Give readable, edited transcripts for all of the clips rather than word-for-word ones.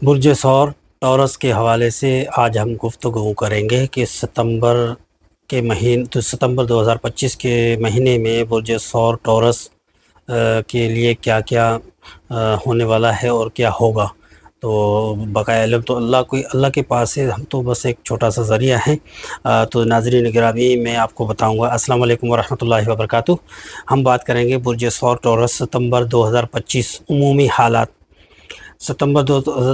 برج سور ٹورس کے حوالے سے آج ہم گفتگو کریں گے کہ ستمبر 2025 کے مہینے میں برج سور ٹورس کے لیے کیا کیا ہونے والا ہے اور کیا ہوگا۔ تو بقائے علم تو اللہ کے پاس ہے، ہم تو بس ایک چھوٹا سا ذریعہ ہیں۔ تو ناظرین گرامی، میں آپ کو بتاؤں گا۔ السلام علیکم ورحمۃ اللہ وبرکاتہ۔ ہم بات کریں گے برج سور ٹورس ستمبر 2025 عمومی حالات۔ ستمبر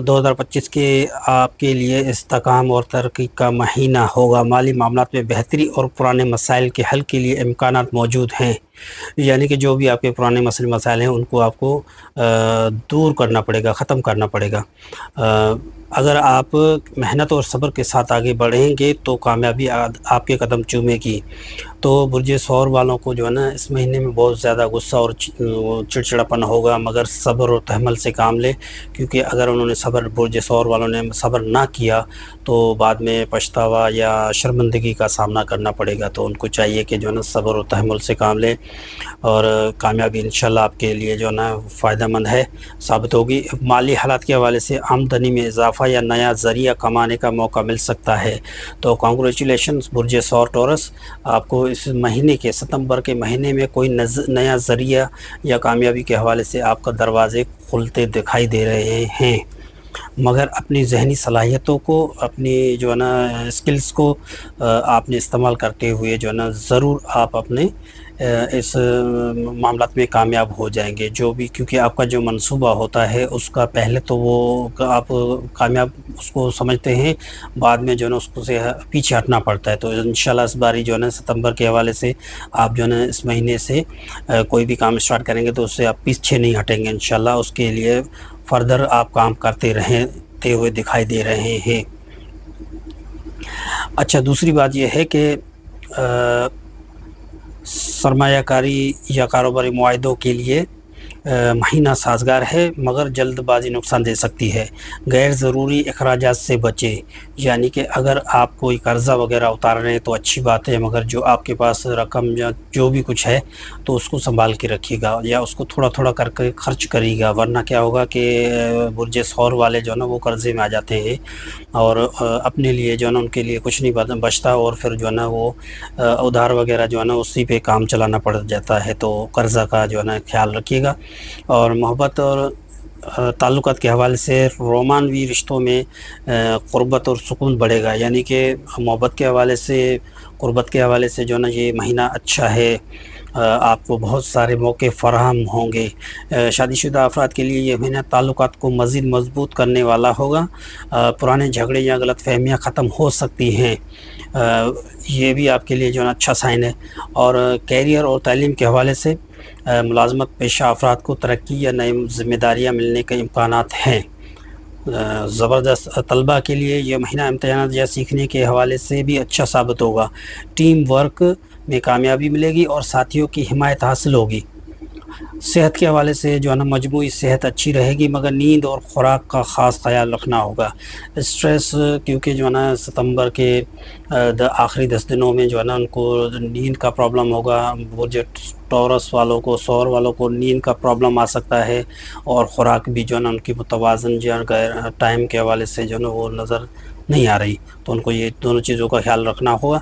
2025 کے آپ کے لیے استحکام اور ترقی کا مہینہ ہوگا۔ مالی معاملات میں بہتری اور پرانے مسائل کے حل کے لیے امکانات موجود ہیں، یعنی کہ جو بھی آپ کے پرانے مسائل ہیں ان کو آپ کو دور کرنا پڑے گا، ختم کرنا پڑے گا۔ اگر آپ محنت اور صبر کے ساتھ آگے بڑھیں گے تو کامیابی آپ کے قدم چومے گی۔ تو برج سور والوں کو جو ہے نا اس مہینے میں بہت زیادہ غصہ اور چڑچڑاپن ہوگا، مگر صبر اور تحمل سے کام لے، کیونکہ اگر انہوں نے برج سور والوں نے صبر نہ کیا تو بعد میں پچھتاوا یا شرمندگی کا سامنا کرنا پڑے گا۔ تو ان کو چاہیے کہ جو ہے نا صبر اور تحمل سے کام لے، اور کامیابی انشاءاللہ آپ کے لیے جو ہے نا فائدہ مند ہے ثابت ہوگی۔ مالی حالات کے حوالے سے آمدنی میں اضافہ یا نیا ذریعہ کمانے کا موقع مل سکتا ہے۔ تو کانگریچولیشنز برج سور ٹورس، آپ کو اس مہینے کے ستمبر کے مہینے میں کوئی نیا ذریعہ یا کامیابی کے حوالے سے آپ کا دروازے کھلتے دکھائی دے رہے ہیں، مگر اپنی ذہنی صلاحیتوں کو، اپنی جو ہے نا اسکلز کو آپ نے استعمال کرتے ہوئے جو ہے نا ضرور آپ اپنے اس معاملات میں کامیاب ہو جائیں گے۔ جو بھی، کیونکہ آپ کا جو منصوبہ ہوتا ہے اس کا پہلے تو وہ آپ کامیاب اس کو سمجھتے ہیں، بعد میں جو ہے نا اس کو سے پیچھے ہٹنا پڑتا ہے۔ تو انشاءاللہ اس باری جو ہے نا ستمبر کے حوالے سے آپ جو ہے نا اس مہینے سے کوئی بھی کام اسٹارٹ کریں گے تو اس سے آپ پیچھے نہیں ہٹیں گے انشاءاللہ۔ اس کے لیے فردر آپ کام کرتے رہتے ہوئے دکھائی دے رہے ہیں۔ اچھا، دوسری بات یہ ہے کہ سرمایہ کاری یا کاروباری معاہدوں کے لیے مہینہ سازگار ہے، مگر جلد بازی نقصان دے سکتی ہے۔ غیر ضروری اخراجات سے بچیں، یعنی کہ اگر آپ کوئی قرضہ وغیرہ اتار رہے ہیں تو اچھی بات ہے، مگر جو آپ کے پاس رقم یا جو بھی کچھ ہے تو اس کو سنبھال کے رکھیے گا، یا اس کو تھوڑا تھوڑا کر کے خرچ کریے گا، ورنہ کیا ہوگا کہ برج سور والے جو ہے نا وہ قرضے میں آ جاتے ہیں اور اپنے لیے جو ہے نا ان کے لیے کچھ نہیں بچتا، اور پھر جو ہے نا وہ ادھار وغیرہ جو ہے نا اسی پہ کام چلانا پڑ جاتا ہے۔ تو قرضہ کا جو ہے نا خیال رکھیے گا۔ اور محبت اور تعلقات کے حوالے سے رومانوی رشتوں میں قربت اور سکون بڑھے گا، یعنی کہ محبت کے حوالے سے، قربت کے حوالے سے جو ہے نا یہ مہینہ اچھا ہے۔ آپ کو بہت سارے موقع فراہم ہوں گے۔ شادی شدہ افراد کے لیے یہ مہینہ تعلقات کو مزید مضبوط کرنے والا ہوگا۔ پرانے جھگڑے یا غلط فہمیاں ختم ہو سکتی ہیں، یہ بھی آپ کے لیے جو ہے نا اچھا سائن ہے۔ اور کیریئر اور تعلیم کے حوالے سے ملازمت پیشہ افراد کو ترقی یا نئی ذمہ داریاں ملنے کے امکانات ہیں۔ زبردست طلباء کے لیے یہ مہینہ امتحانات یا سیکھنے کے حوالے سے بھی اچھا ثابت ہوگا۔ ٹیم ورک میں کامیابی ملے گی اور ساتھیوں کی حمایت حاصل ہوگی۔ صحت کے حوالے سے جو ہے نا مجموعی صحت اچھی رہے گی، مگر نیند اور خوراک کا خاص خیال رکھنا ہوگا۔ اسٹریس، کیونکہ جو ہے نا ستمبر کے آخری 10 دنوں میں جو ہے نا ان کو نیند کا پرابلم ہوگا۔ برج ٹورس والوں کو، سور والوں کو نیند کا پرابلم آ سکتا ہے، اور خوراک بھی جو ہے نا ان کی متوازن جو ہے ٹائم کے حوالے سے جو ہے نا وہ نظر نہیں آ رہی، تو ان کو یہ دونوں چیزوں کا خیال رکھنا ہوگا۔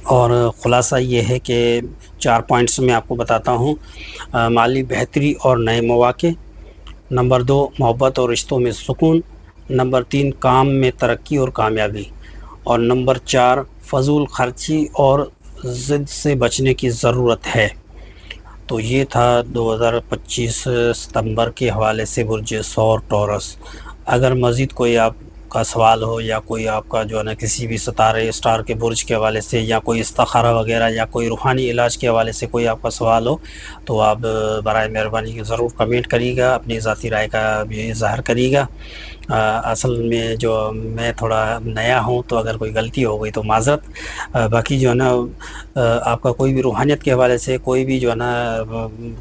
اور خلاصہ یہ ہے کہ 4 پوائنٹس میں آپ کو بتاتا ہوں۔ مالی بہتری اور نئے مواقع، نمبر 2 محبت اور رشتوں میں سکون، نمبر 3 کام میں ترقی اور کامیابی، اور نمبر 4 فضول خرچی اور ضد سے بچنے کی ضرورت ہے۔ تو یہ تھا 2025 ستمبر کے حوالے سے برج سور ٹورس۔ اگر مزید کوئی آپ کا سوال ہو، یا کوئی آپ کا جو ہے نا کسی بھی ستارے اسٹار کے برج کے حوالے سے، یا کوئی استخارہ وغیرہ، یا کوئی روحانی علاج کے حوالے سے کوئی آپ کا سوال ہو، تو آپ برائے مہربانی ضرور کمنٹ کریے گا، اپنی ذاتی رائے کا بھی اظہار کریے گا۔ اصل میں جو میں تھوڑا نیا ہوں، تو اگر کوئی غلطی ہو گئی تو معذرت۔ باقی جو ہے نا آپ کا کوئی بھی روحانیت کے حوالے سے، کوئی بھی جو ہے نا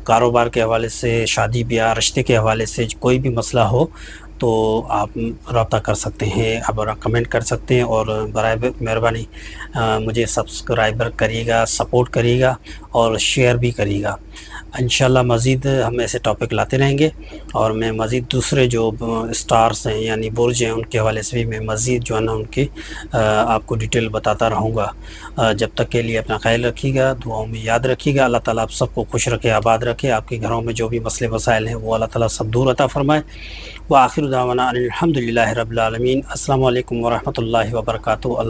کاروبار کے حوالے سے، شادی بیاہ رشتے کے حوالے سے کوئی بھی مسئلہ ہو تو آپ رابطہ کر سکتے ہیں، آپ کمنٹ کر سکتے ہیں، اور برائے مہربانی مجھے سبسکرائبر کریے گا، سپورٹ کریے گا اور شیئر بھی کریے گا۔ انشاءاللہ مزید ہم ایسے ٹاپک لاتے رہیں گے، اور میں مزید دوسرے جو اسٹارز ہیں یعنی برج ہیں ان کے حوالے سے بھی میں مزید جو ہے نا ان کی آپ کو ڈیٹیل بتاتا رہوں گا۔ جب تک کے لیے اپنا خیال رکھیے گا، دعاؤں میں یاد رکھیے گا۔ اللہ تعالیٰ آپ سب کو خوش رکھے، آباد رکھے، آپ کے گھروں میں جو بھی مسئلے مسائل ہیں وہ اللہ تعالیٰ سب دور عطا فرمائے۔ وآخر دعوانا ان الحمد للہ رب العالمین۔ السلام علیکم ورحمۃ اللہ وبرکاتہ۔ اللہ